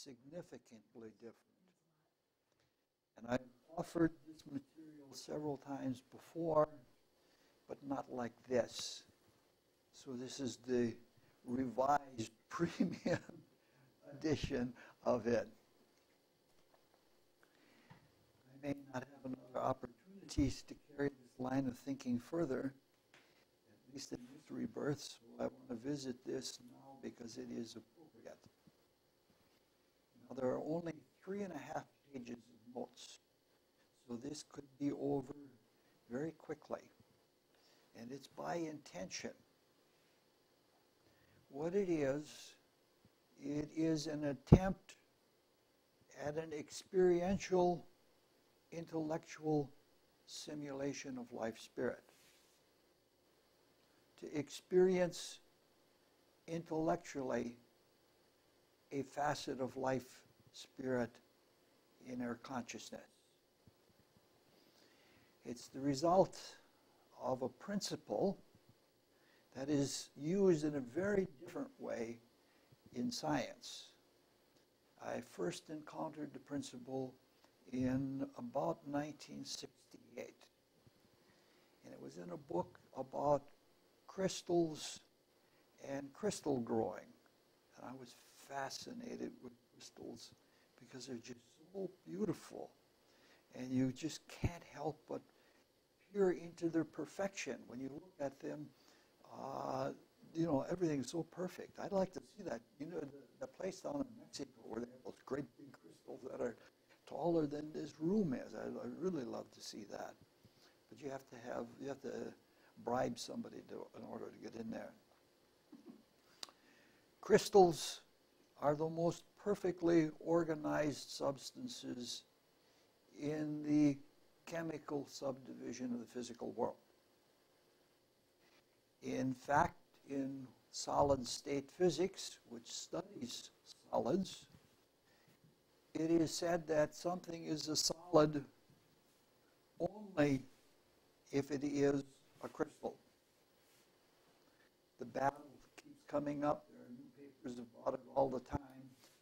significantly different. And I've offered this material several times before, but not like this. So this is the revised premium edition of it. I may not have another opportunities to carry this line of thinking further, at least in this rebirth, so I want to visit this now because it is appropriate. Now there are only 3.5 pages of notes, so this could be over very quickly, and it's by intention. What it is an attempt at an experiential, intellectual simulation of life spirit. To experience intellectually a facet of life spirit in our consciousness. It's the result of a principle that is used in a very different way in science. I first encountered the principle in about 1968. And it was in a book about crystals and crystal growing. And I was fascinated with crystals because they're just so beautiful. And you just can't help but peer into their perfection. When you look at them, you know, everything's so perfect. I'd like to see that. You know, the place down in Mexico where they have those great big crystals that are taller than this room is. I'd really love to see that. But you have to bribe somebody in order to get in there. Crystals are the most perfectly organized substances in the chemical subdivision of the physical world. In fact, in solid state physics, which studies solids, it is said that something is a solid only if it is a crystal. The battle keeps coming up. There are new papers about it all the time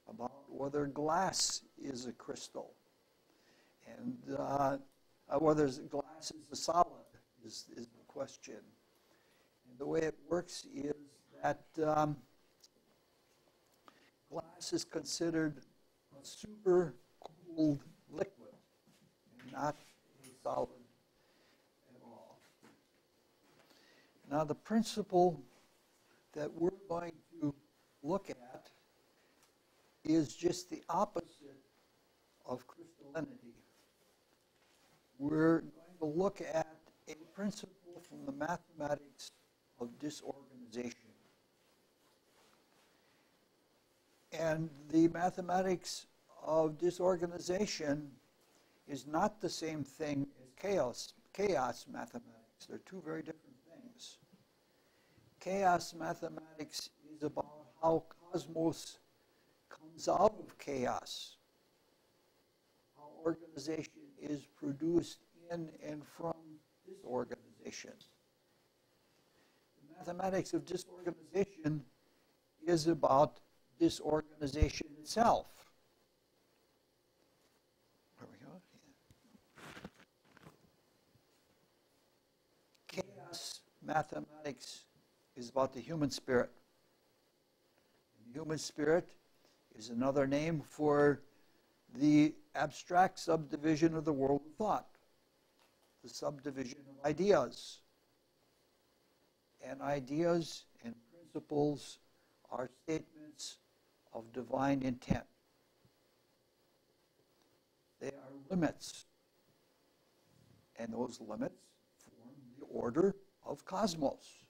about whether glass is a crystal. And whether glass is a solid is the question. And the way it works is that glass is considered a super cooled liquid and not a solid at all. Now the principle that we're going to look at is just the opposite of crystallinity. We're going to look at a principle from the mathematics of disorganization. And the mathematics of disorganization is not the same thing as chaos mathematics. They're two very different things. Chaos mathematics is about how cosmos comes out of chaos, how organization is produced in and from disorganization. The mathematics of disorganization is about disorganization itself. There we go. Yeah. Chaos mathematics is about the human spirit. The human spirit is another name for the abstract subdivision of the world of thought, the subdivision of ideas. And ideas and principles are statements of divine intent. They are limits. And those limits form the order of cosmos.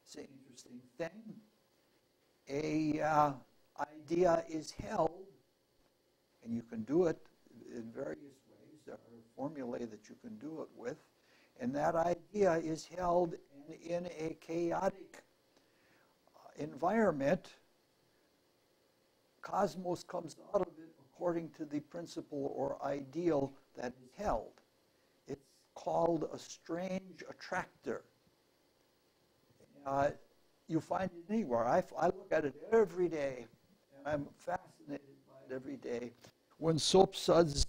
It's an interesting thing. An idea is held, and you can do it in various ways. There are formulae that you can do it with. And that idea is held in a chaotic environment. Cosmos comes out of it according to the principle or ideal that is held. It's called a strange attractor. You find it anywhere. I look at it every day, I'm fascinated by it every day. When soap suds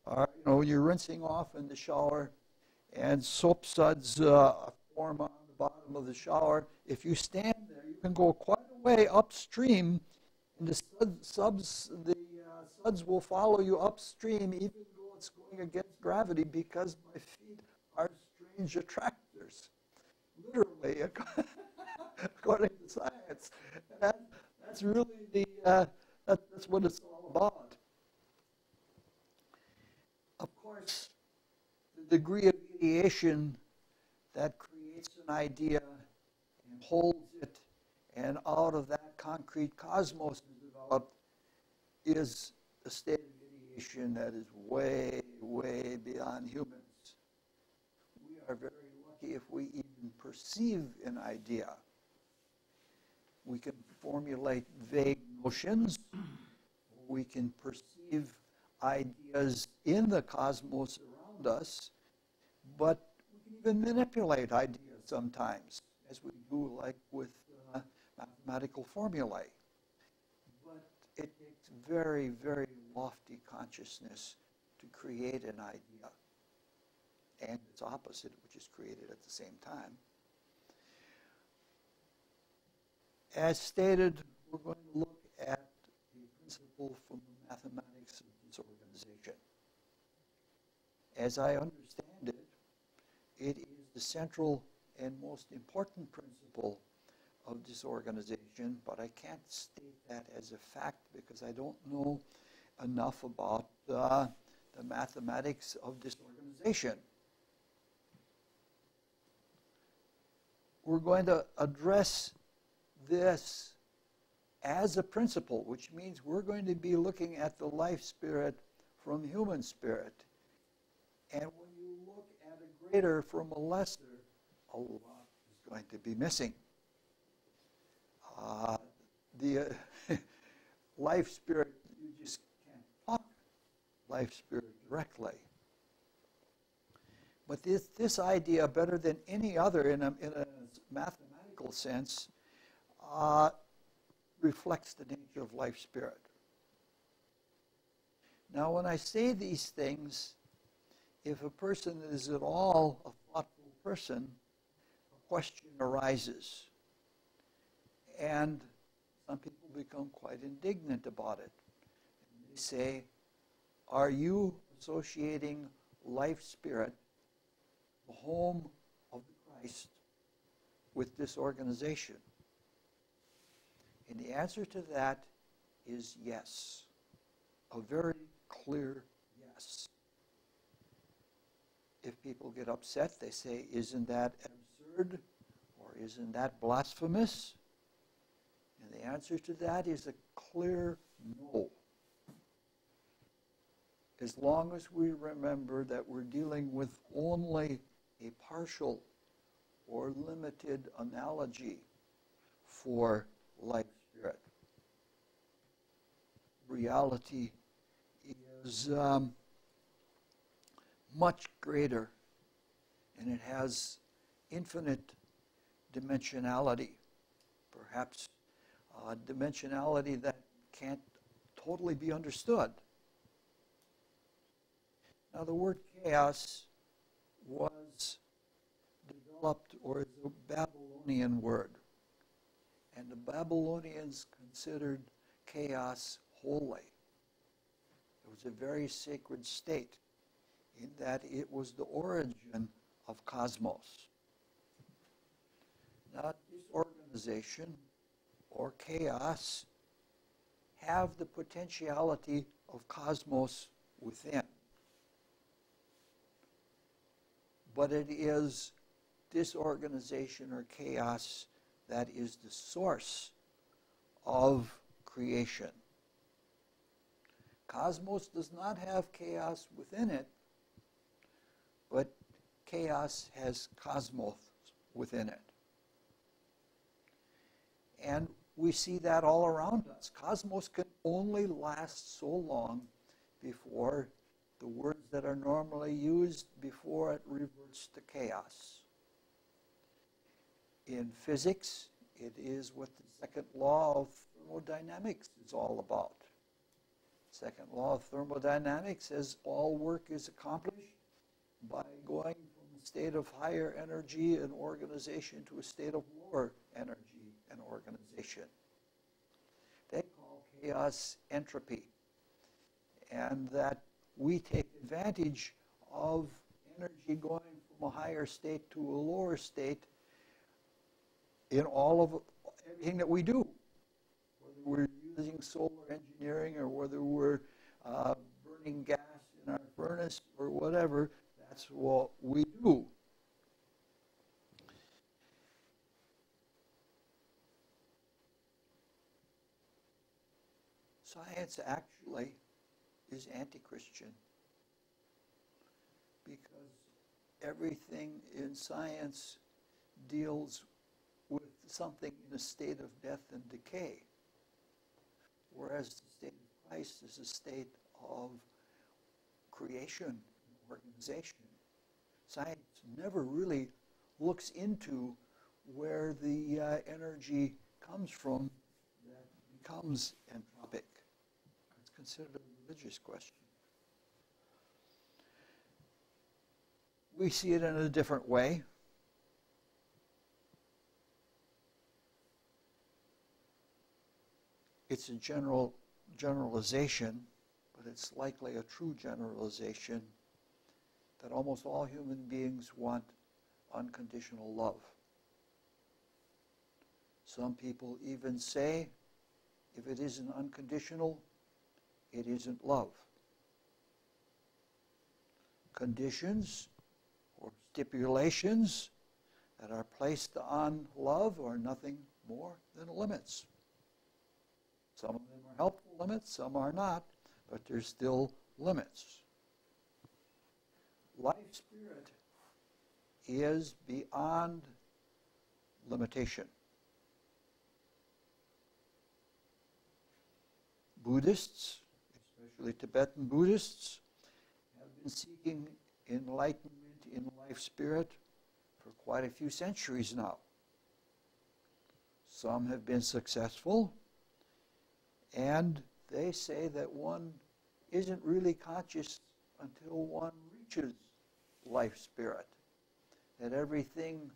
are, you're rinsing off in the shower, and soap suds form on the bottom of the shower. If you stand there, you can go quite a way upstream, and the suds will follow you upstream, even though it's going against gravity, because my feet are strange attractors. Literally, according to science. And that's really that's what it's all about. Of course, the degree of ideation that creates an idea and holds it, and out of that concrete cosmos is developed, is a state of ideation that is way, way beyond humans. We are very lucky if we even perceive an idea. We can formulate vague notions. We can perceive ideas in the cosmos around us, but we can even manipulate ideas sometimes, as we do like with mathematical formulae. But it takes very, very lofty consciousness to create an idea, and its opposite, which is created at the same time. As stated, we're going to look at the principle from the mathematics of disorganization. As I understand it, it is the central and most important principle of disorganization, but I can't state that as a fact because I don't know enough about the mathematics of disorganization. We're going to address this as a principle, which means we're going to be looking at the life spirit from human spirit. And when you look at a greater from a lesser, a lot is going to be missing. The life spirit, you just can't talk life spirit directly. But this idea, better than any other in a mathematical sense, reflects the nature of life spirit. Now, when I say these things, if a person is at all a thoughtful person, a question arises. And some people become quite indignant about it. And they say, are you associating life spirit, the home of the Christ, with disorganization? And the answer to that is yes. A very clear yes. If people get upset, they say, isn't that absurd? Or isn't that blasphemous? And the answer to that is a clear no. As long as we remember that we're dealing with only a partial or limited analogy for life spirit. Reality is much greater, and it has infinite dimensionality, perhaps dimensionality that can't totally be understood. Now, the word chaos was developed, or is a Babylonian word. And the Babylonians considered chaos holy. It was a very sacred state in that it was the origin of cosmos. Now, disorganization or chaos have the potentiality of cosmos within. But it is disorganization or chaos that is the source of creation. Cosmos does not have chaos within it, but chaos has cosmos within it. And we see that all around us. Cosmos can only last so long before the words that are normally used, before it reverts to chaos. In physics, it is what the second law of thermodynamics is all about. Second law of thermodynamics says all work is accomplished by going from a state of higher energy and organization to a state of lower energy and organization. They call chaos entropy. And that we take advantage of energy going from a higher state to a lower state in all of everything that we do. Whether we're using solar engineering or whether we're burning gas in our furnace or whatever, that's what we do. Science actually is anti-Christian because everything in science deals with something in a state of death and decay, whereas the state of Christ is a state of creation and organization. Science never really looks into where the energy comes from that becomes entropic. It's considered a religious question. We see it in a different way. It's a generalization, but it's likely a true generalization that almost all human beings want unconditional love. Some people even say, if it isn't unconditional, it isn't love. Conditions or stipulations that are placed on love are nothing more than limits. Some of them are helpful limits, some are not, but there's still limits. Life spirit is beyond limitation. Buddhists, especially Tibetan Buddhists, have been seeking enlightenment in life spirit for quite a few centuries now. Some have been successful, and they say that one isn't really conscious until one reaches life spirit. That everything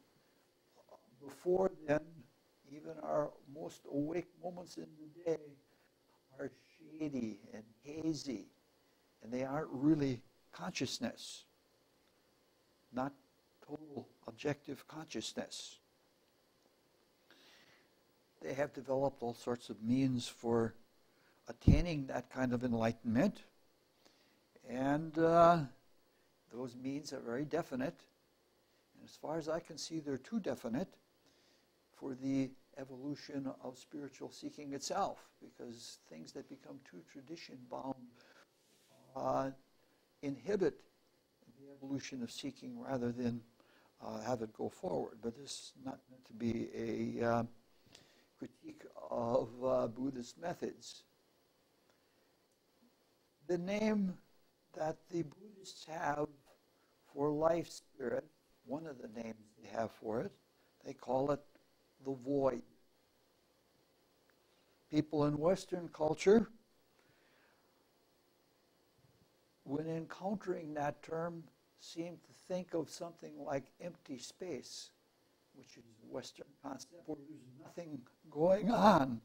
before then, even our most awake moments in the day, are shady and hazy, and they aren't really consciousness, not total objective consciousness. They have developed all sorts of means for attaining that kind of enlightenment, and those means are very definite, and as far as I can see, they're too definite for the evolution of spiritual seeking itself, because things that become too tradition-bound inhibit the evolution of seeking rather than have it go forward. But this is not meant to be a critique of Buddhist methods. The name that the Buddhists have for life spirit, one of the names they have for it, they call it the void. People in Western culture, when encountering that term, seem to think of something like empty space, which is a Western concept where there's nothing going on.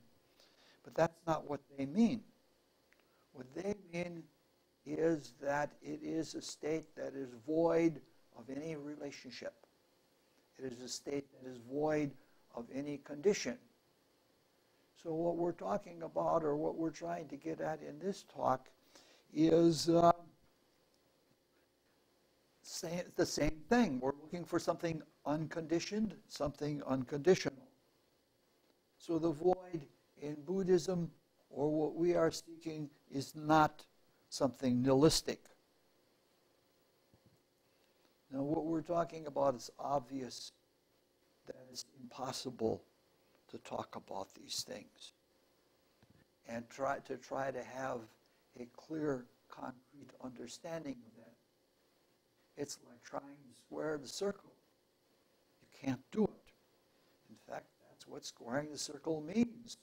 But that's not what they mean. What they mean is that it is a state that is void of any relationship. It is a state that is void of any condition. So what we're talking about, or what we're trying to get at in this talk, is the same thing. We're looking for something unconditioned, something unconditional. So the void in Buddhism, or what we are seeking, is not something nihilistic. Now what we're talking about is obvious that it's impossible to talk about these things and try to have a clear, concrete understanding of that. It's like trying to square the circle. You can't do it. In fact, that's what squaring the circle means.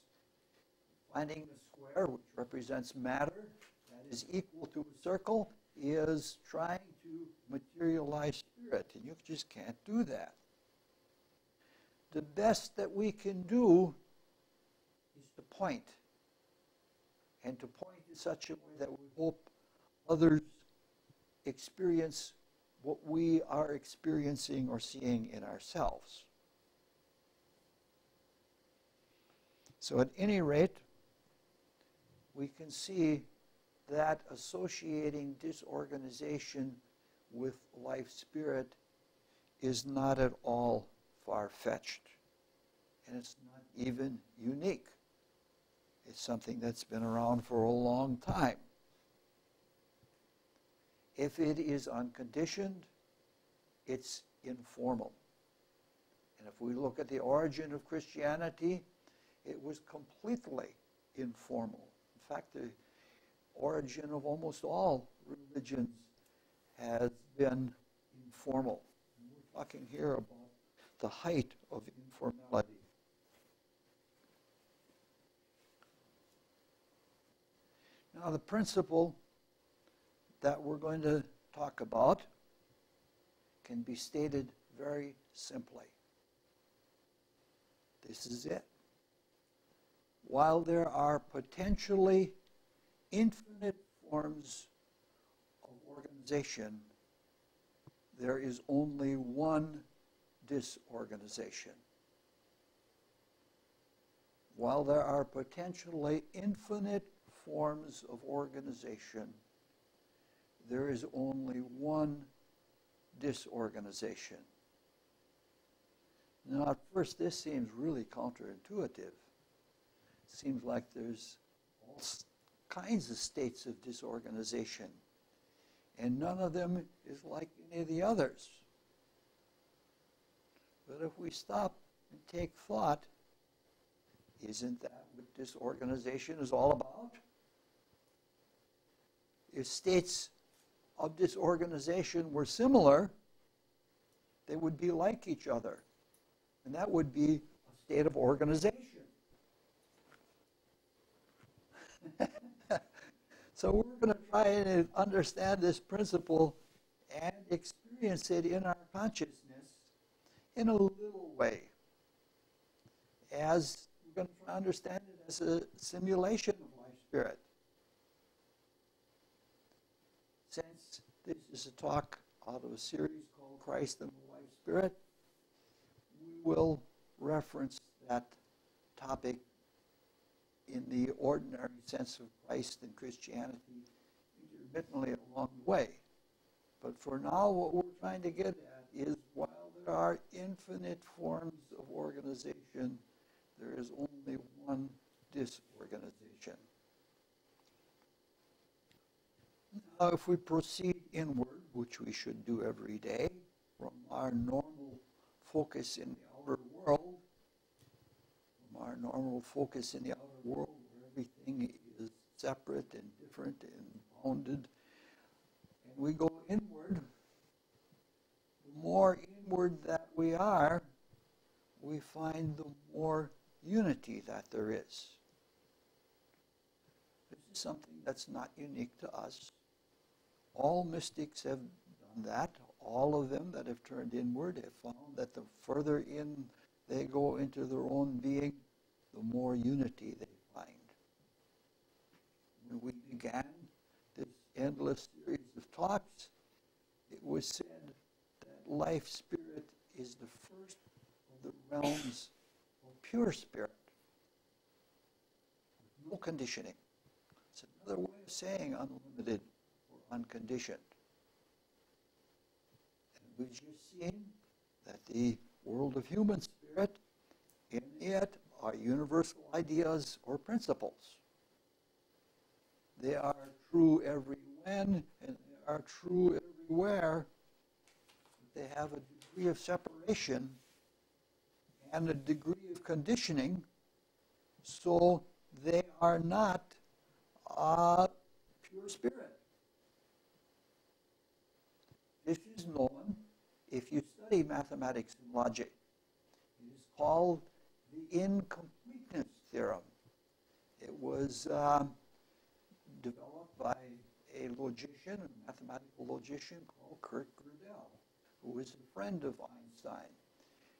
finding a square which represents matter that is equal to a circle is trying to materialize spirit, and you just can't do that. The best that we can do is to point, and to point in such a way that we hope others experience what we are experiencing or seeing in ourselves. So at any rate, we can see that associating disorganization with life spirit is not at all far-fetched, and it's not even unique. It's something that's been around for a long time. If it is unconditioned, it's informal. And if we look at the origin of Christianity, it was completely informal. In fact, the origin of almost all religions has been informal. And we're talking here about the height of informality. Now, the principle that we're going to talk about can be stated very simply. This is it. While there are potentially infinite forms of organization, there is only one disorganization. While there are potentially infinite forms of organization, there is only one disorganization. Now, at first, this seems really counterintuitive. It seems like there's all kinds of states of disorganization, and none of them is like any of the others. But if we stop and take thought, isn't that what disorganization is all about? If states of disorganization were similar, they would be like each other, and that would be a state of organization. So we're going to try and understand this principle and experience it in our consciousness in a little way, as we're going to try to understand it as a simulation of life spirit. Since this is a talk out of a series called Christ and the Life Spirit, we will reference that topic in the ordinary sense of Christ and Christianity intermittently along the way. But for now, what we're trying to get at is, while there are infinite forms of organization, there is only one disorganization. Now, if we proceed inward, which we should do every day, from our normal focus in the outer world, our normal focus in the outer world, where everything is separate and different and bounded, and we go inward, the more inward that we are, we find the more unity that there is. This is something that's not unique to us. All mystics have done that. All of them that have turned inward have found that the further in they go into their own being, the more unity they find. When we began this endless series of talks, it was said that life spirit is the first of the realms of pure spirit, with no conditioning. It's another way of saying unlimited or unconditioned. And we've just seen that the world of human spirit, in it are universal ideas or principles. They are true every when, and they are true everywhere. But they have a degree of separation and a degree of conditioning, so they are not pure spirit. This is known if you study mathematics and logic. It is called the incompleteness theorem. It was developed by a logician, a mathematical logician called Gödel, who was a friend of Einstein.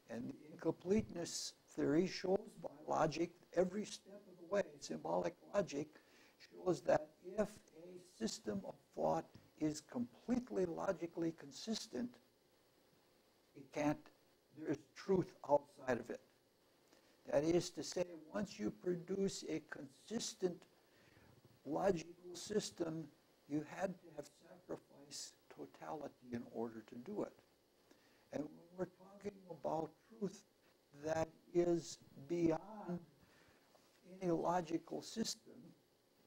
And the incompleteness theory shows by logic, every step of the way, symbolic logic, shows that if a system of thought is completely logically consistent, there's truth outside of it. That is to say, once you produce a consistent logical system, you had to have sacrificed totality in order to do it. And when we're talking about truth that is beyond any logical system,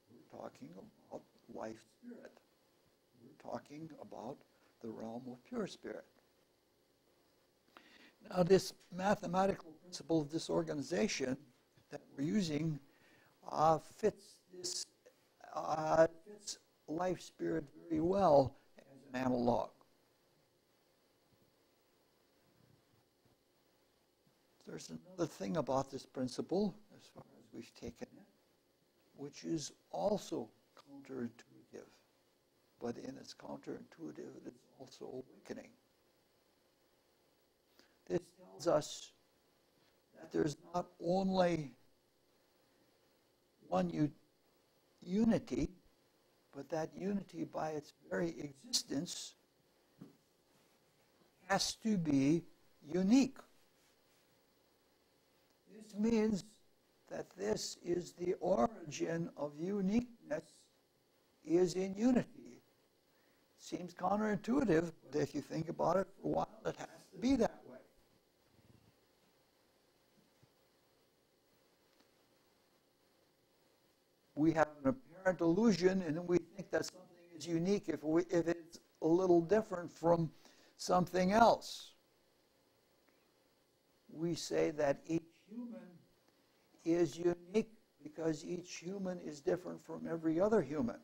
we're talking about life spirit. We're talking about the realm of pure spirit. Now, this mathematical principle of disorganization that we're using fits life spirit very well as an analog. There's another thing about this principle, as far as we've taken it, which is also counterintuitive. But in its counterintuitive, it's also awakening. This tells us that there's not only one unity, but that unity by its very existence has to be unique. This means that this is the origin of uniqueness, is in unity. Seems counterintuitive, but if you think about it for a while, it has to be that way. We have an apparent illusion, and we think that something is unique if it's a little different from something else. We say that each human is unique because each human is different from every other human.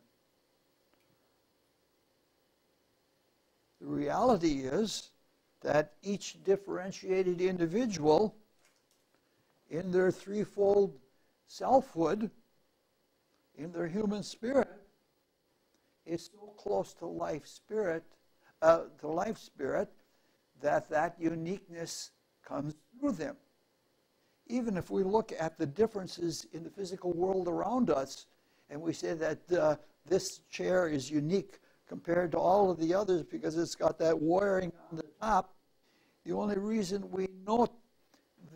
The reality is that each differentiated individual in their threefold selfhood, in their human spirit, is so close to life spirit, that uniqueness comes through them. Even if we look at the differences in the physical world around us, and we say that this chair is unique compared to all of the others because it's got that wiring on the top, the only reason we note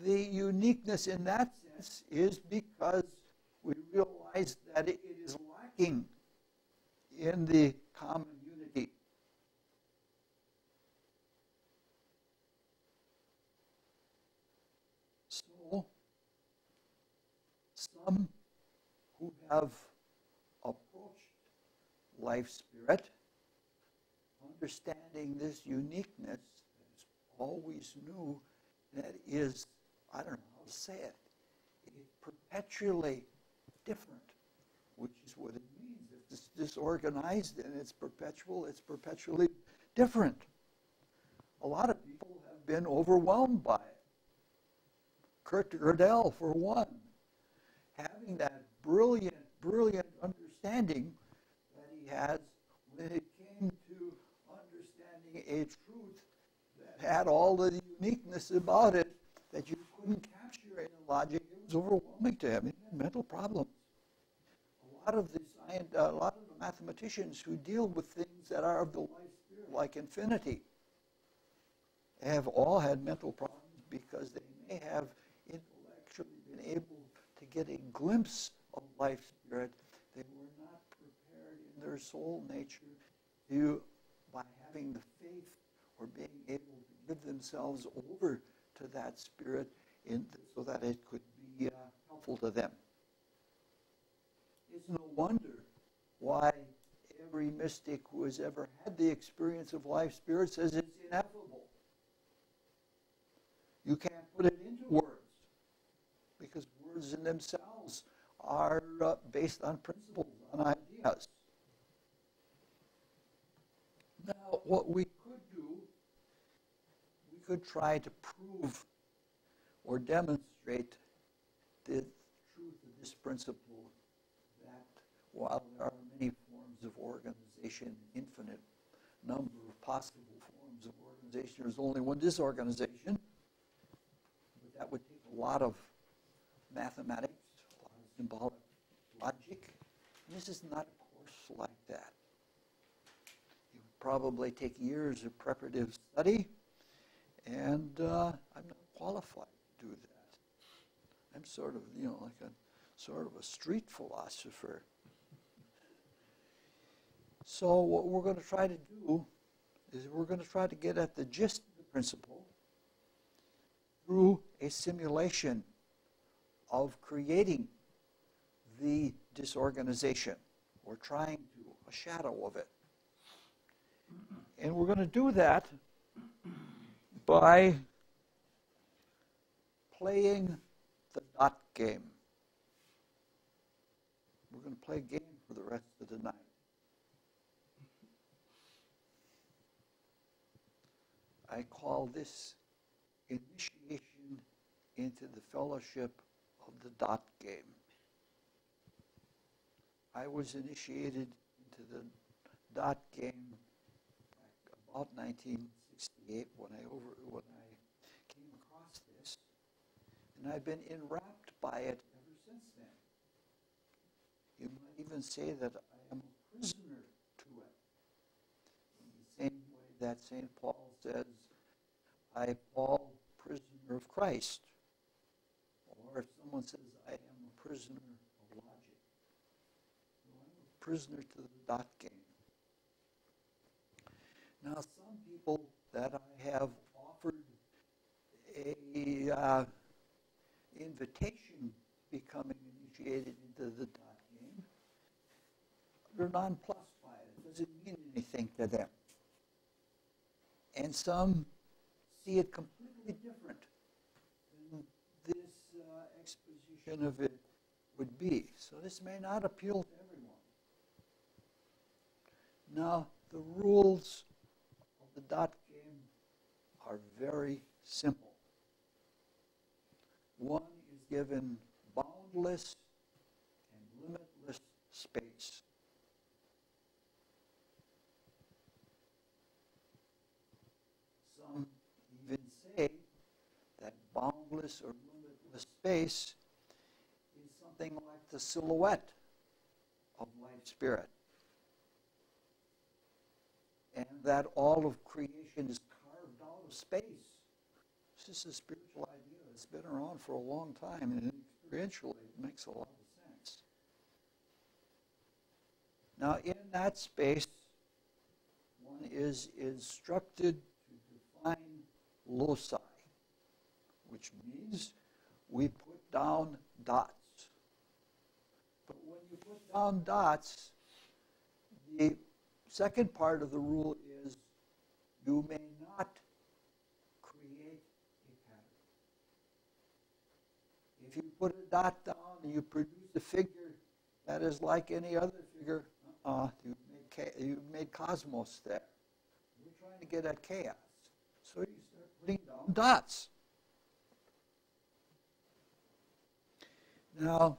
the uniqueness in that sense is because we realize that it is lacking in the common unity. So, some who have approached life spirit, understanding this uniqueness as always knew, that is, I don't know how to say it, it's perpetually different, which is what it means. If it's disorganized and it's perpetually different. A lot of people have been overwhelmed by it. Gödel, for one, having that brilliant understanding that he has when it came to understanding a truth that had all the uniqueness about it that you couldn't capture in logic, it was overwhelming to him. He had mental problems. A lot of the mathematicians who deal with things that are of the life spirit, like infinity, have all had mental problems because they may have intellectually been able to get a glimpse of life spirit. They were not prepared in their soul nature to, by having the faith or being able to give themselves over to that spirit so that it could be helpful to them. It's no wonder why every mystic who has ever had the experience of life spirit says it's ineffable. You can't put it into words because words in themselves are based on principles, on ideas. Now, what we could do, we could try to prove or demonstrate the truth of this principle while there are many forms of organization, infinite number of possible forms of organization, there's only one disorganization. But that would take a lot of mathematics, a lot of symbolic logic. And this is not a course like that. It would probably take years of preparative study, and I'm not qualified to do that. I'm sort of, like a street philosopher. So what we're going to try to do is we're going to try to get at the gist of the principle through a simulation of creating the disorganization, or trying to, a shadow of it. And we're going to do that by playing the dot game. We're going to play a game for the rest of the night. I call this initiation into the fellowship of the dot game. I was initiated into the dot game about 1968 when I came across this, and I've been enwrapped by it ever since then. You might even say that I am a prisoner to it. In the same way that St. Paul says, I, Paul, prisoner of Christ. Or if someone says, I am a prisoner of logic. So I'm a prisoner to the dot game. Now, some people that I have offered a invitation to becoming initiated into the dot game, they're nonplussed by it. It doesn't mean anything to them. And some see it completely different than this exposition of it would be. So this may not appeal to everyone. Now, the rules of the dot game are very simple. One is given boundless and limitless space. Some even say that boundless or limitless space is something like the silhouette of life spirit, and that all of creation is carved out of space. This is a spiritual idea that's been around for a long time, and experientially it makes a lot of sense. Now, in that space, one is instructed to define loci, which means we put down dots. But when you put down dots, the second part of the rule is you may not create a pattern. If you put a dot down and you produce a figure that is like any other figure, you've made cosmos there. We're trying to get at chaos. So you start putting down dots. Now,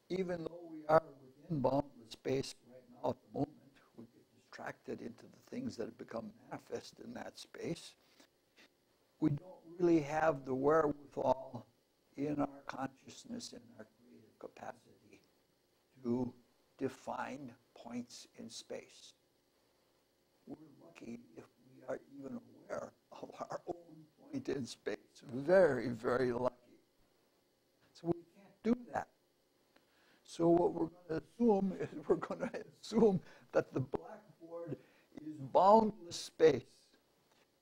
even though we are within boundless space right now at the moment, we get distracted into the things that have become manifest in that space. We don't really have the wherewithal in our consciousness and our creative capacity to define points in space. We're lucky if we are even aware of our own point in space. Very, very lucky. So we can't do that. So what we're going to assume is we're going to assume that the blackboard is boundless space,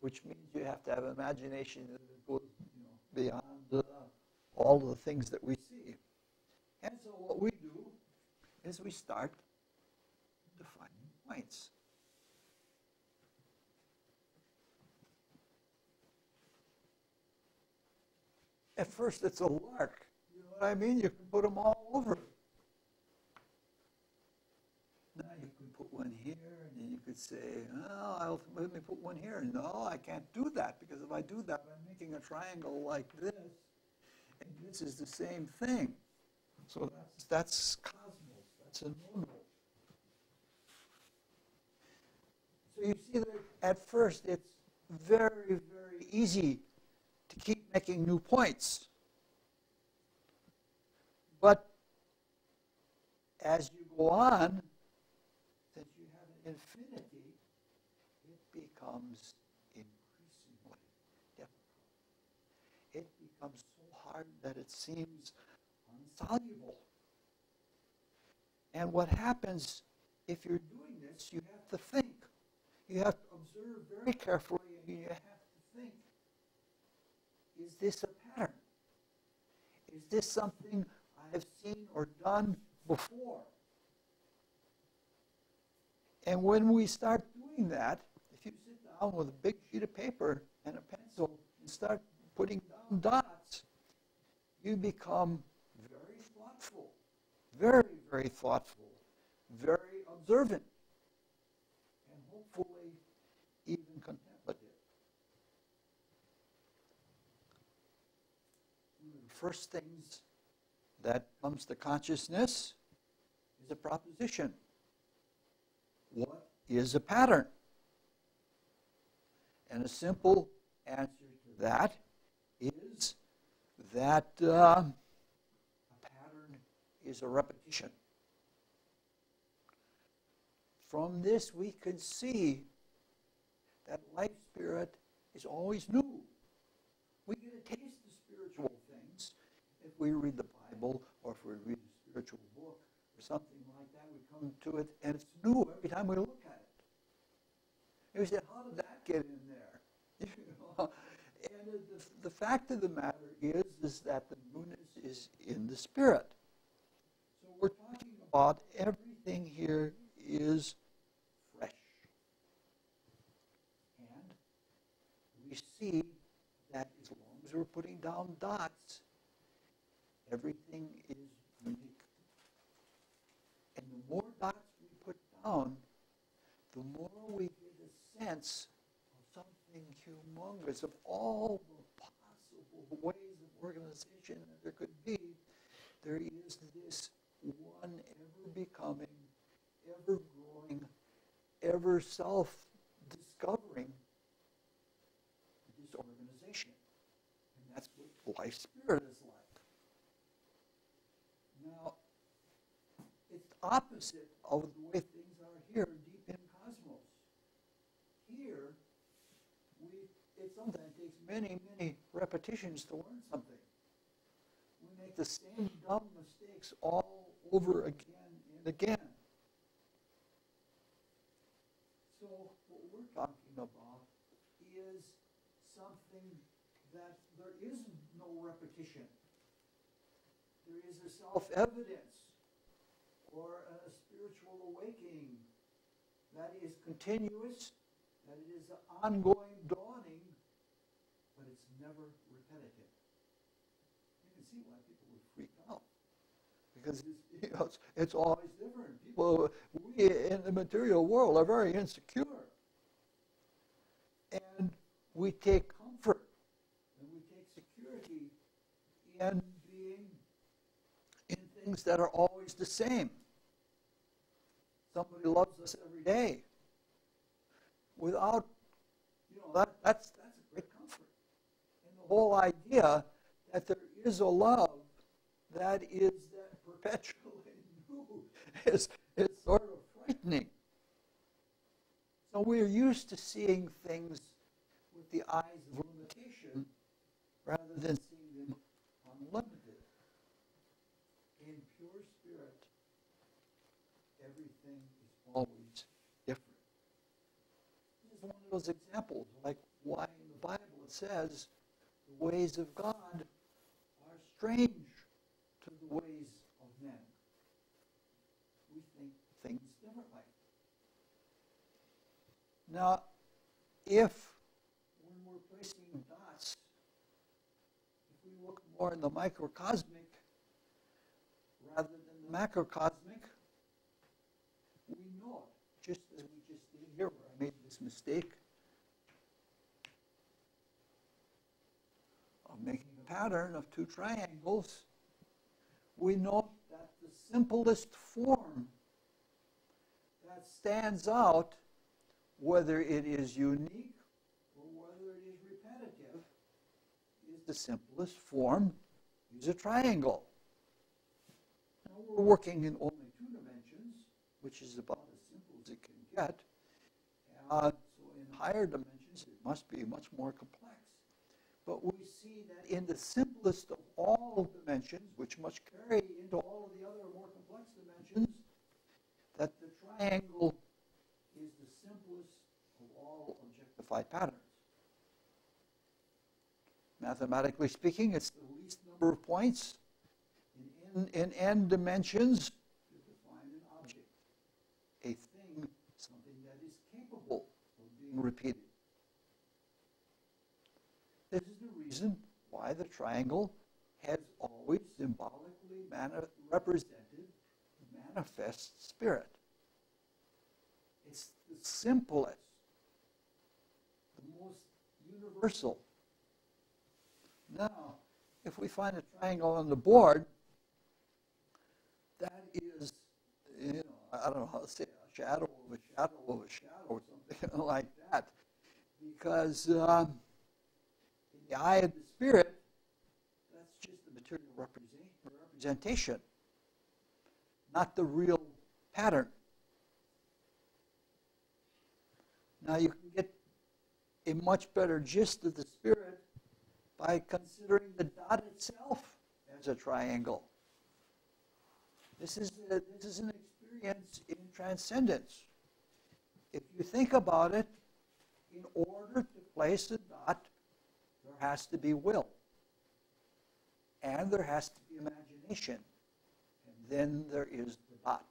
which means you have to have imagination that goes beyond all of the things that we see. And so what we do is we start defining points. At first it's a lark. You know what I mean? You can put them all over. Now you can put one here, and then you could say, oh, let me put one here. No, I can't do that, because if I do that, I'm making a triangle like this, and this is the same thing. So that's cosmos. That's a no-no. So you see that at first it's very, very easy to keep making new points. But as you go on, since you have an infinity, it becomes increasingly difficult. It becomes so hard that it seems insoluble. And what happens if you're doing this, you have to think. You have to observe very carefully, and you have to think, is this a pattern? Is this something I have seen or done before? And when we start doing that, if you sit down with a big sheet of paper and a pencil and start putting down dots, you become very thoughtful, very, very thoughtful, very observant, and hopefully even contemplative. One of the first things that comes to consciousness is a proposition. What is a pattern? And a simple answer to that is that a pattern is a repetition. From this we can see that life spirit is always new. We get a taste of spiritual things if we read the Bible or if we read a spiritual book or something like that. We come to it and it's new every time we look at it. And we say, how did that get in there? And the fact of the matter is that the newness is in the spirit. So we're talking about everything here is fresh. And we see that as long as we're putting down dots, everything is unique. And the more dots we put down, the more we get a sense of something humongous, of all the possible ways of organization that there could be. There is this one ever-becoming, ever-growing, ever self-discovering disorganization. And that's what life spirit is like. Now, it's opposite of the way things are here deep in cosmos. Here, it sometimes takes many, many repetitions to learn something. We make the same dumb mistakes all over again and again. So what we're talking about is something that there is no repetition. There is a self-evidence or a spiritual awakening that is continuous, that it is an ongoing dawning, but it's never repetitive. You can see why people would freak out. Because it's always different. People, we in the material world are very insecure. And we take comfort and we take security in being in things that are always the same. Somebody loves us every day. Without, that's a great comfort. And the whole idea that there is a love that is that perpetually new is sort of frightening. So we're used to seeing things with the eyes of limitation rather than seeing them unlimited. In pure spirit, everything is always different. This is one of those examples, like why in the Bible it says the ways of God are strange to the ways of men. We think things differently. Now, if when we're placing dots, if we look more in the microcosmic rather than the macrocosmic, we know it, just as we just did here where I made this mistake of making a pattern of two triangles. we note that the simplest form that stands out, whether it is unique or whether it is repetitive, is the simplest form, is a triangle. Now we're working in only 2 dimensions, which is about as simple as it can get. So in higher dimensions, it must be much more complex. But we see that in the simplest of all dimensions, which must carry into all of the other more complex dimensions, that the triangle is the simplest of all objectified patterns. Mathematically speaking, it's the least number of points in n dimensions to define an object, a thing, something that is capable of being repeated. This is the reason why the triangle has always symbolically represented the manifest spirit. It's the simplest, the most universal. Now, if we find a triangle on the board, that is, I don't know how to say it, a shadow of a shadow of a shadow or something like that. Because in the eye of the spirit, that's just the material representation, not the real pattern. Now you can get a much better gist of the spirit by considering the dot itself as a triangle. This is an experience in transcendence. If you think about it, in order to place a dot, there has to be will. And there has to be imagination. And then there is the dot.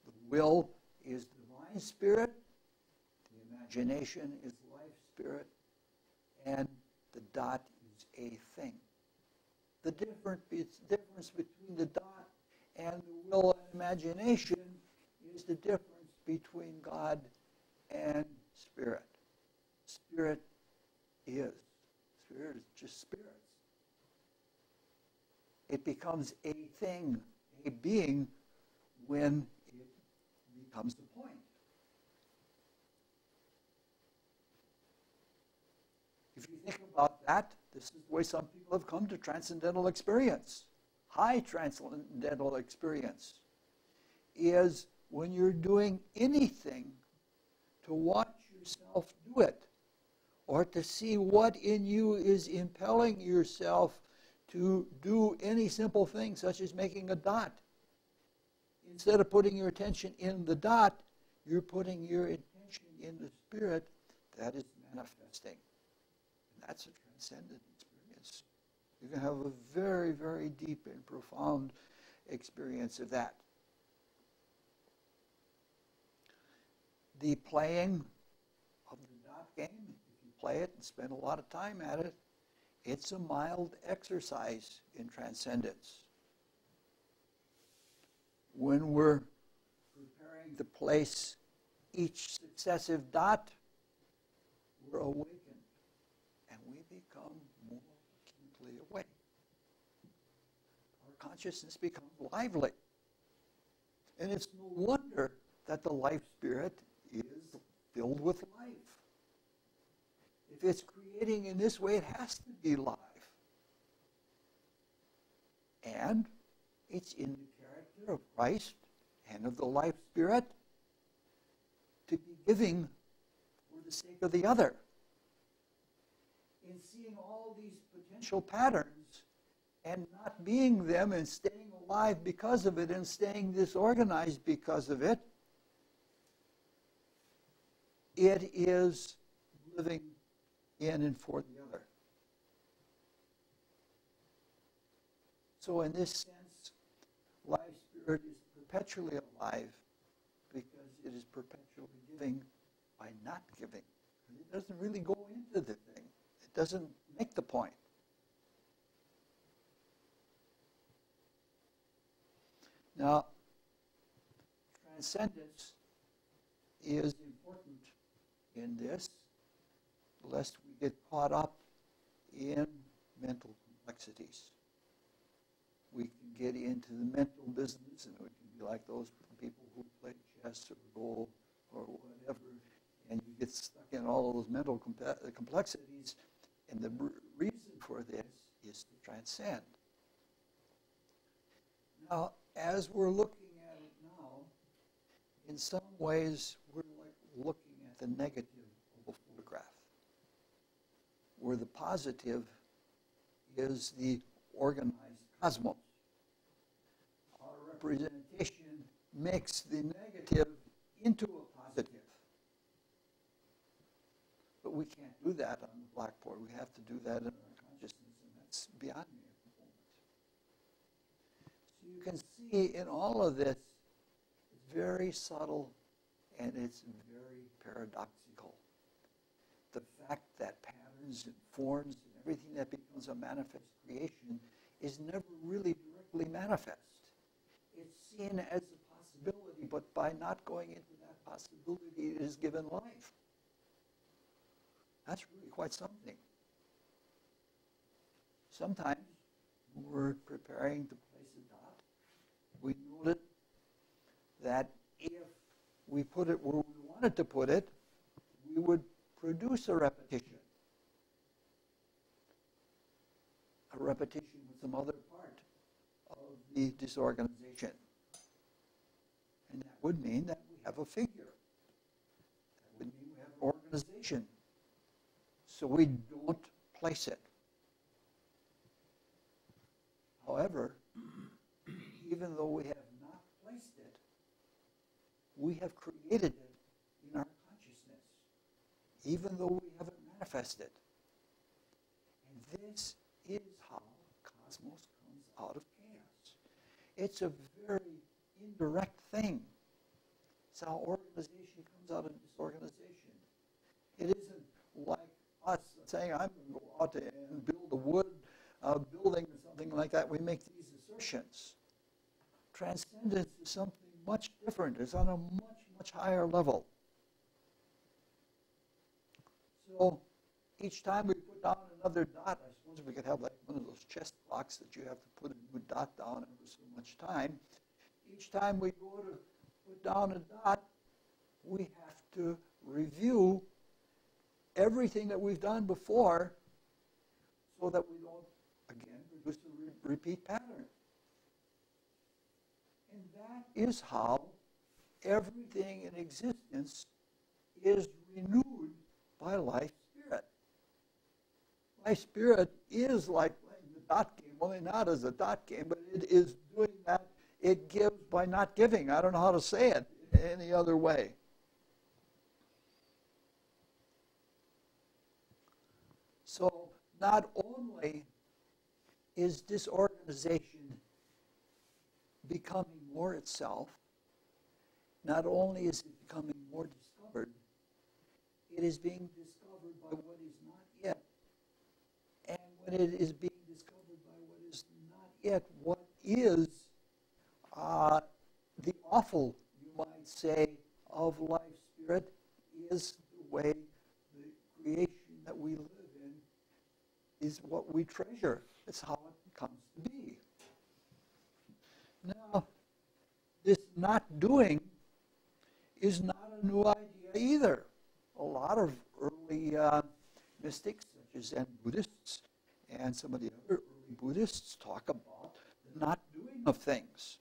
The will is divine spirit. The imagination is life spirit. And the dot is a thing. The difference between the dot and the will and imagination is the difference between God and spirit. Spirit is. Spirit is just spirits. It becomes a thing, a being, when it becomes the point. If you think about that, this is the way some people have come to transcendental experience. High transcendental experience is when you're doing anything to watch yourself do it, or to see what in you is impelling yourself to do any simple thing, such as making a dot. Instead of putting your attention in the dot, you're putting your attention in the spirit that is manifesting. And that's a transcendent experience. You can have a very, very deep and profound experience of that. The playing of the dot game, if you play it and spend a lot of time at it, it's a mild exercise in transcendence. When we're preparing to place each successive dot, we're awakened and we become more acutely awake. Our consciousness becomes lively. And it's no wonder that the life spirit is filled with life. If it's creating in this way, it has to be live. And it's in the character of Christ and of the life spirit to be giving for the sake of the other. In seeing all these potential patterns and not being them and staying alive because of it and staying disorganized because of it, it is living in and for the other. So in this sense, life spirit is perpetually alive because it is perpetually giving by not giving. It doesn't really go into the thing. It doesn't make the point. Now, transcendence is important in this, lest we get caught up in mental complexities. we can get into the mental business, and we can be like those people who play chess or go or whatever, and you get stuck in all of those mental complexities, and the reason for this is to transcend. Now, as we're looking at it now, in some ways, we're like looking at the negative of a photograph, where the positive is the organized cosmos. Our representation makes the negative into a positive. But we can't do that on the blackboard. We have to do that in our consciousness, and that's beyond me at the moment. So you can see in all of this, it's very subtle and it's very paradoxical. The fact that patterns and forms and everything that becomes a manifest creation is never really directly manifest. It's seen as a possibility, but by not going into that possibility, it is given life. That's really quite something. Sometimes when we're preparing to place a dot, we noted that if we put it where we wanted to put it, we would produce a repetition. A repetition with some other part of the disorganization. And that would mean that we have a figure. That would mean we have an organization. So we don't place it. However, even though we have not placed it, we have created it in our consciousness, even though we haven't manifested. And this is how cosmos comes out of chaos. It's a very indirect thing. It's how organization comes out of disorganization. It isn't like us saying, I'm going to go out and build a wood building or something like that. We make these assertions. Transcendence is something much different. It's on a much, much higher level. So each time we put down another dot, I suppose we could have like one of those chess blocks that you have to put a new dot down every so much time. Each time we go to put down a dot, we have to review everything that we've done before so that we don't, again, produce a repeat pattern. And that is how everything in existence is renewed by life spirit. Life spirit is like playing the dot game, only not as a dot game, but it is doing that. It gives by not giving. I don't know how to say it in any other way. So not only is disorganization becoming more itself, not only is it becoming more discovered, it is being discovered by what is not yet. And when it is being discovered by what is not yet, what is the awful, you might say, of life spirit is the way the creation that we live in is what we treasure. It's how it comes to be. Now, this not doing is not a new idea either. A lot of early mystics, such as Zen Buddhists and some of the other early Buddhists, talk about the not doing of things.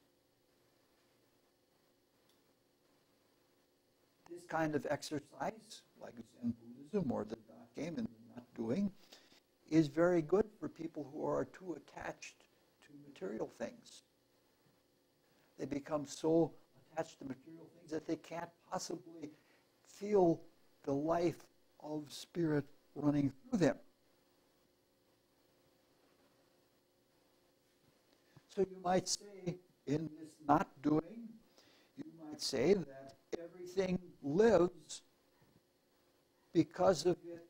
This kind of exercise, like Zen Buddhism or the dot game and the not doing, is very good for people who are too attached to material things. They become so attached to material things that they can't possibly feel the life of spirit running through them. So you might say, in this not doing, you might say that everything lives because of it,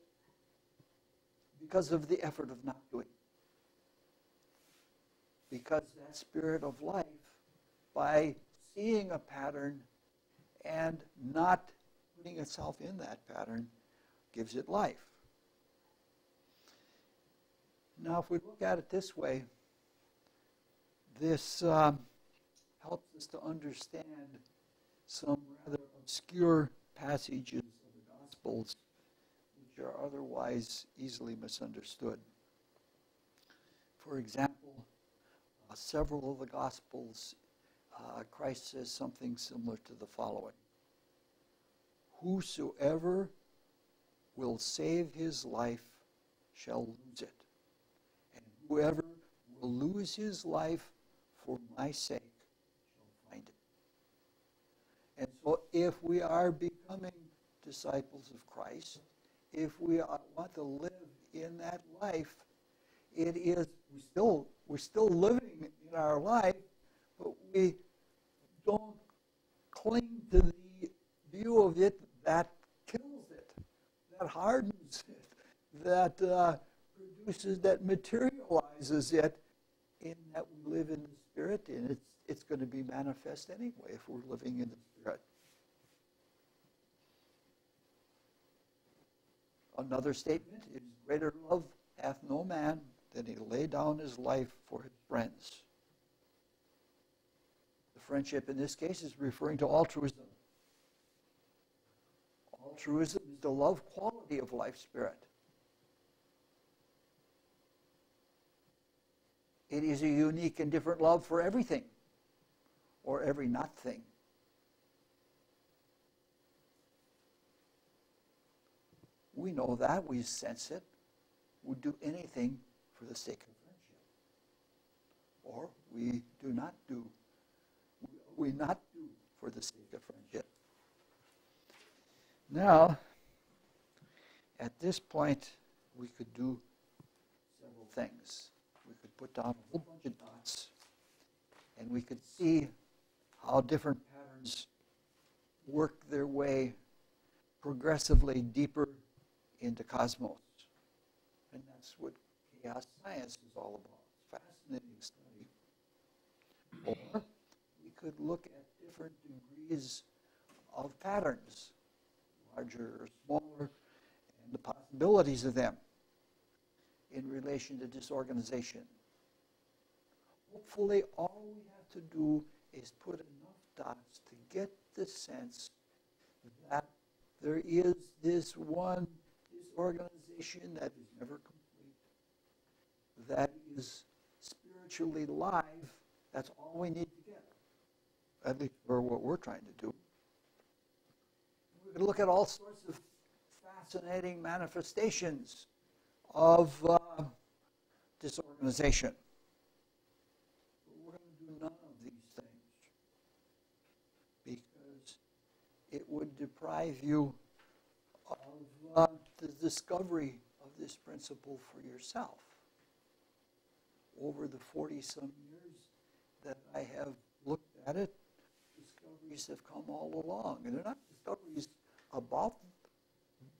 because of the effort of not doing. Because that spirit of life, by seeing a pattern and not putting itself in that pattern, gives it life. Now, if we look at it this way, This helps us to understand some rather obscure passages of the Gospels which are otherwise easily misunderstood. For example, several of the Gospels, Christ says something similar to the following: "Whosoever will save his life shall lose it, and whoever will lose his life for my sake shall find it." And so if we are becoming disciples of Christ, if we want to live in that life, it is, we're still living in our life, but we don't cling to the view of it that kills it, that hardens it, that produces, that materializes it, in that we live in the Spirit, and it's going to be manifest anyway if we're living in the Spirit. Another statement is, "Greater love hath no man than he lay down his life for his friends." The friendship in this case is referring to altruism. Altruism is the love quality of life spirit. It is a unique and different love for everything, or every not thing. We know that, we sense it. We do anything for the sake of friendship. Or we do not do for the sake of friendship. Now, at this point, we could do several things. We could put down a whole bunch of dots, and we could see how different patterns work their way progressively deeper into cosmos. And that's what chaos science is all about. Fascinating study. Or we could look at different degrees of patterns, larger or smaller, and the possibilities of them in relation to disorganization. Hopefully, all we have to do is put enough dots to get the sense that there is this one disorganization that is never complete, that is spiritually live. That's all we need to get, at least for what we're trying to do. We can look at all sorts of fascinating manifestations of disorganization. But we're going to do none of these things because it would deprive you of the discovery of this principle for yourself. Over the 40-some years that I have looked at it, discoveries have come all along. And they're not discoveries about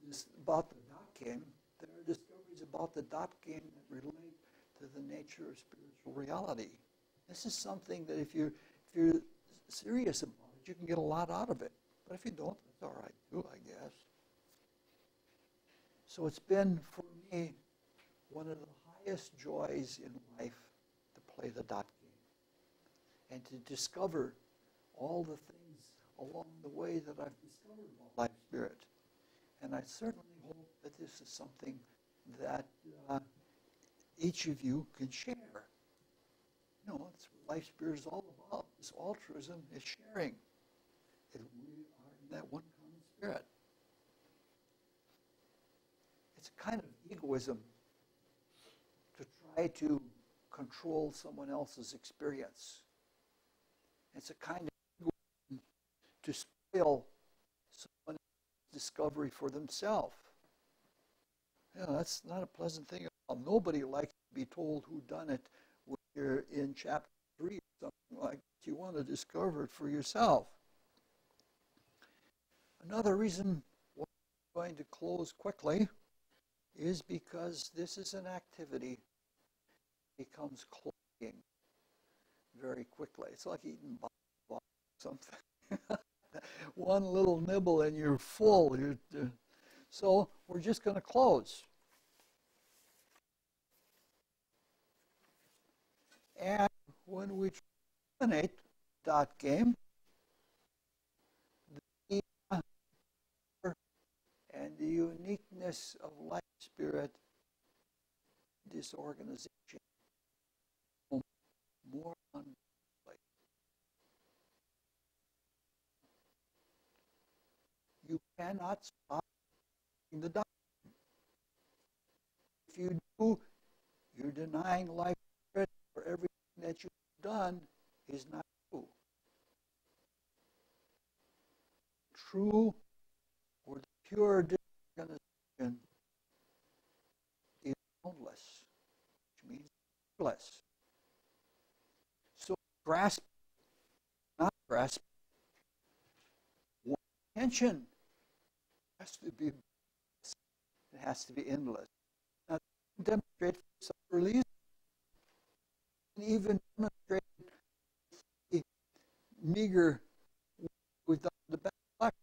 the dot game. There are discoveries about the dot game that relate to the nature of spiritual reality. This is something that if you're serious about it, you can get a lot out of it. But if you don't, that's all right too, I guess. So it's been, for me, one of the highest joys in life to play the dot game and to discover all the things along the way that I've discovered about life spirit. And I certainly hope that this is something that each of you can share. You know, it's what life spirit is all about. This altruism is sharing. That we are in that one common spirit. It's a kind of egoism to try to control someone else's experience. It's a kind of egoism to spoil someone else's discovery for themselves. You know, that's not a pleasant thing at all. Nobody likes to be told who done it when you're in chapter 3 or something like that. You want to discover it for yourself. Another reason why I'm going to close quickly is because this is an activity that becomes cloying very quickly. It's like eating something. One little nibble and you're full. So we're just going to close. And when we terminate dot game, the and the uniqueness of life spirit disorganization more unlikely. You cannot stop the dot. If you do, you're denying life spirit, for everything that you've done is not true. True or the pure disorganization is boundless, which means less. So grasp, not grasp, one attention has to be, it has to be endless. Now, demonstrate for self-release, and even demonstrate the meager we've done the best luck.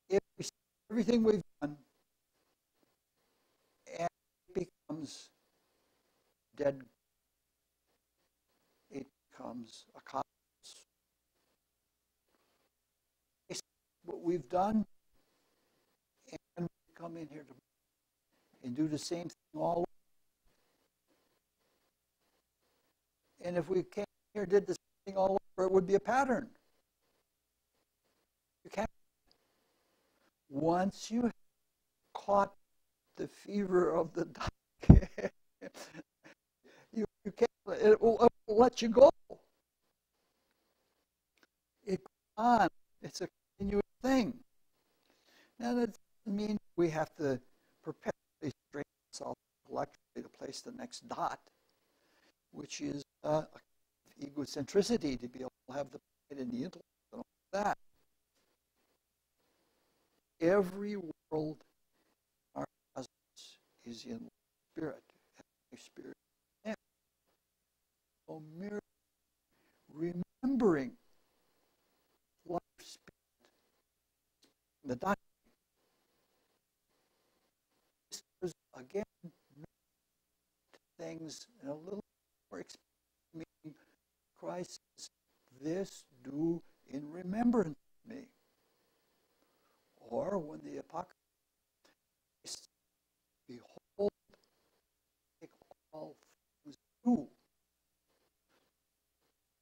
If we see everything we've done and it becomes dead, it becomes a cosmos. What we've done, and we come in here and do the same thing all over. And if we came here and did the same thing all over, it would be a pattern. You can't. Once you have caught the fever of the dog, you can't. It will let you go. It goes on. It's a continuous thing. Now that doesn't mean we have to perpetually strain ourselves intellectually to place the next dot, which is egocentricity, to be able to have the pride in the intellect and all that. Every world in our cosmos is in spirit, and life spirit. So merely remembering life spirit, the dot. This is again things in a little more experience. Meaning, Christ says, "This do in remembrance of me." Or when the apocalypse, behold, take all things new.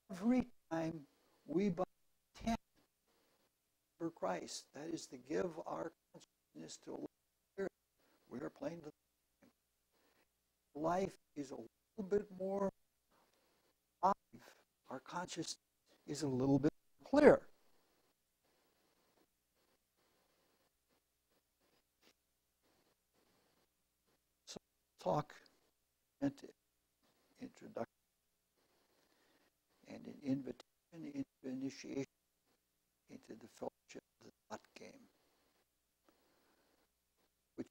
Every time we intend for Christ, that is to give our consciousness to a spirit, we are playing the game. Life is a little bit more alive. Our consciousness is a little bit clear. So talk into introduction and an invitation into initiation into the fellowship of the dot game, which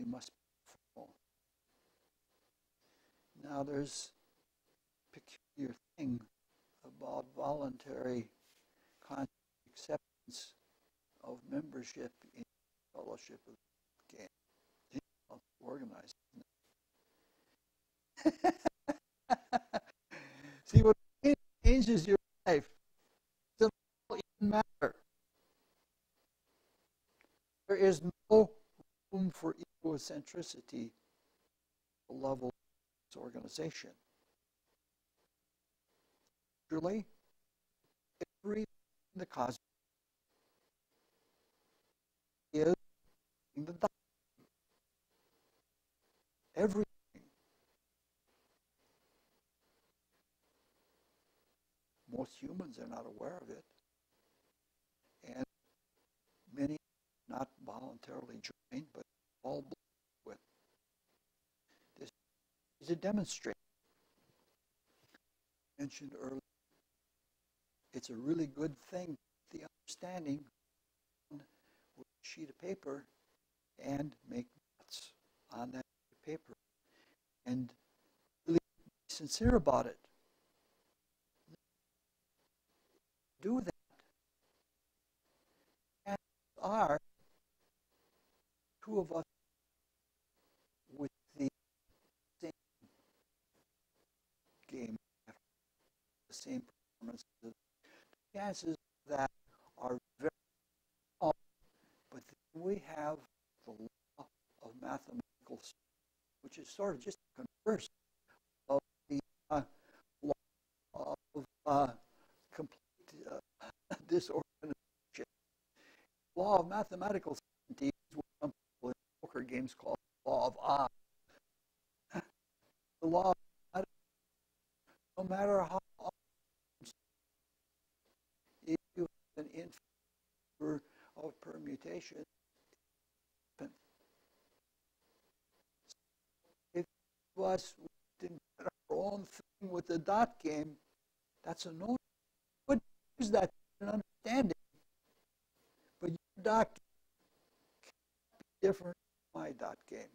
must be formal. Now there's a peculiar thing about voluntary conscious acceptance of membership in the fellowship of the game. It's organized. See, what changes your life doesn't even matter. There is no room for egocentricity at the level of this organization. Truly, everything in the cosmos is in the dot. Everything. Most humans are not aware of it. And many not voluntarily joined, but all with. This is a demonstration. Mentioned earlier, it's a really good thing, the understanding with a sheet of paper and make notes on that paper and really be sincere about it. Do that. And are two of us with the same chances of that are very small. But then we have the law of mathematical, which is sort of just a converse of the law of complete disorganization. The law of mathematical certainty is what some people in poker games call the law of odds. The law of no matter how if you have an infinite number of permutations, if us didn't get our own thing with the dot game, that's a no. Would use that in understanding, but your dot game can't be different from my dot game.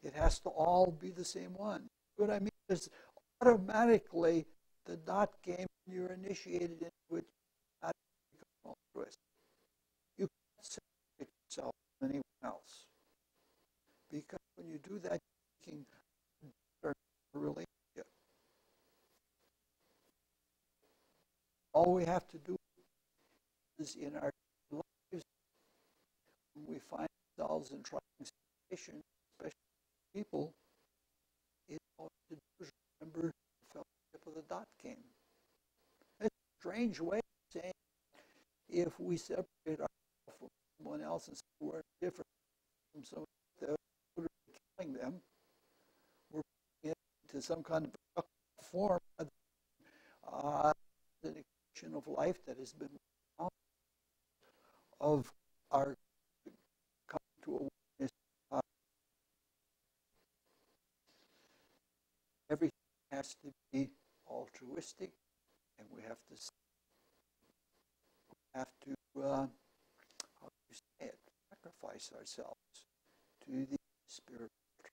It has to all be the same one. What I mean is, automatically the dot game you're initiated into it not become altruistic. You can't separate yourself from anyone else, because when you do that, you're making a relationship. All we have to do is in our lives, when we find ourselves in trying situations, especially people, is all we have to do is remember the fellowship of the dot game. It's a strange way of saying if we separate ourselves from someone else and say we're different from someone that we're killing them, we're putting it into some kind of form of the expression of life that has been of our coming to awareness. Everything has to be altruistic, and we have to how do you say it, sacrifice ourselves to the spiritual truth.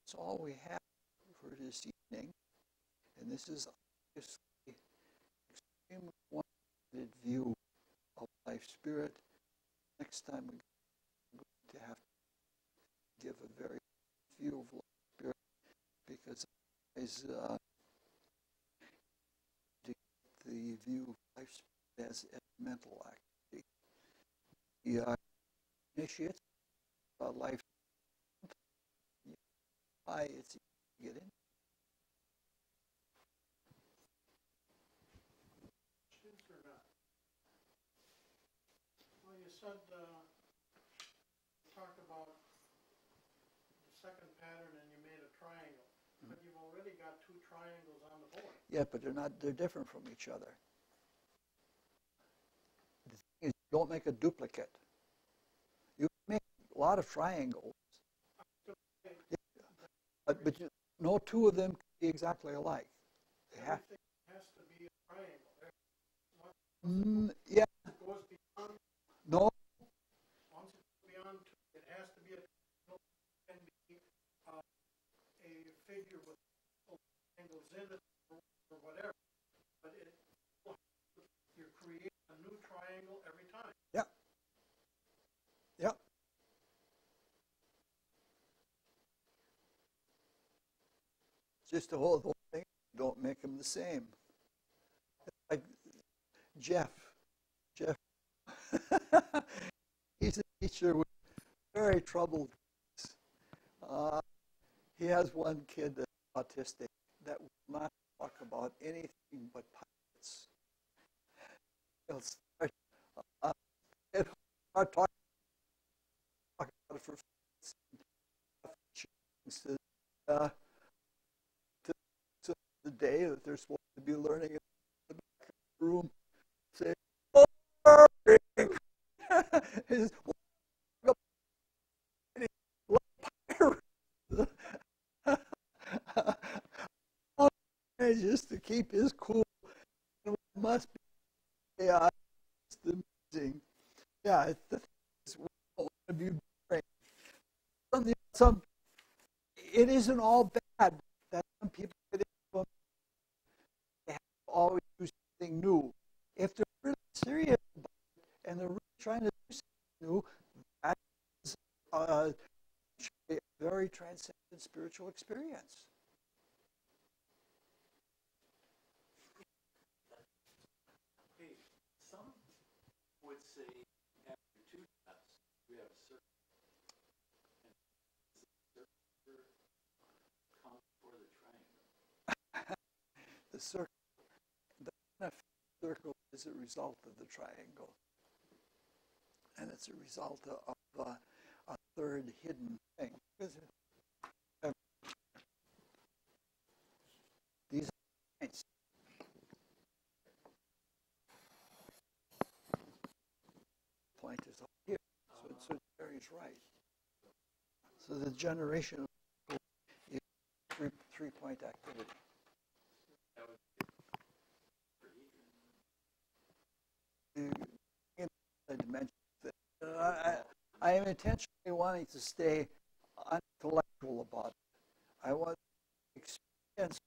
That's all we have for this evening, and this is obviously an extremely one-sided view of life spirit. Next time we're going to have to give a very view of life spirit, because otherwise to get the view of life spirit as a mental activity. The initiates life it's easy to get in. Or not? Well, you said you talked about the second pattern and you made a triangle, but you've already got two triangles on the board. Yeah, but they're different from each other. The thing is, you don't make a duplicate. You make a lot of triangles, but no two of them can be exactly alike. Everything has to be a triangle. Yeah. It goes beyond. No. Once it goes beyond two, it has to be a triangle. It can be a figure with angles in it or whatever. But you're creating a new triangle every time. Yeah. Yeah. Just the whole thing. Don't make them the same. Like Jeff. He's a teacher with very troubled kids. He has one kid that's autistic that will not talk about anything but pirates. He'll start talking about it for to the day that they're supposed to be learning in the back of the room. Say, just to keep his cool. It must be it's amazing. Yeah, it's one of you boring. It isn't all bad that some people get into them. They have to always do something new. If they're really serious about it and they're really trying to do something new, that is a very transcendent spiritual experience. say after two dots, we have a circle. And the circle comes for the triangle. The circle, the circle is a result of the triangle. And it's a result of a third hidden thing. These are points. Point is up here, so Jerry's right. So the generation is three-point activity. The dimension. I am intentionally wanting to stay intellectual about it. I want experience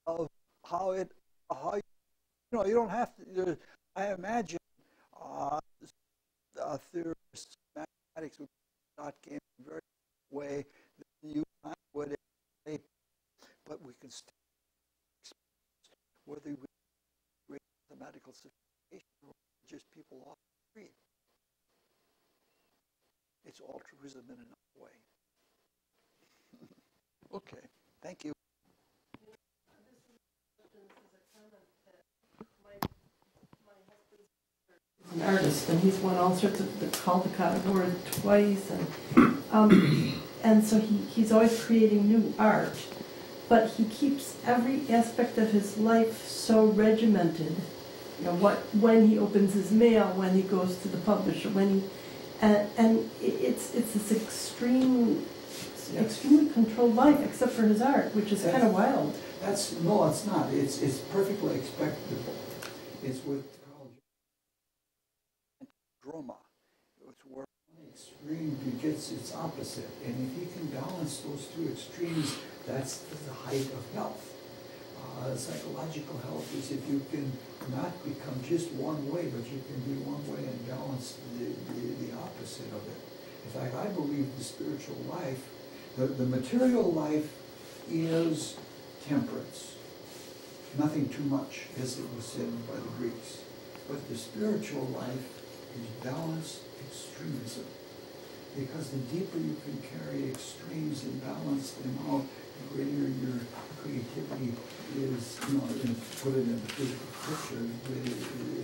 of how you know, you don't have to. I imagine theorists, mathematics would not gain a very way that you would, but we can still experience whether we great mathematical sophistication or just people off the street. It's altruism in another way. Okay, thank you. An artist, and he's won all sorts of the Caldecott Award twice, and so he's always creating new art, but he keeps every aspect of his life so regimented. You know, when he opens his mail, when he goes to the publisher, when he and it's this extremely controlled life, except for his art, which is kind of wild. No, it's not. It's perfectly expectable. It's what drama. It's where one extreme begets its opposite, and if you can balance those two extremes, that's the height of health. Psychological health is if you can not become just one way, but you can be one way and balance the opposite of it. In fact, I believe the spiritual life, the material life is temperance. Nothing too much, as it was said by the Greeks. But the spiritual life is balanced extremism. Because the deeper you can carry extremes and balance them out, the greater your creativity is, you know, put it in the physical picture, the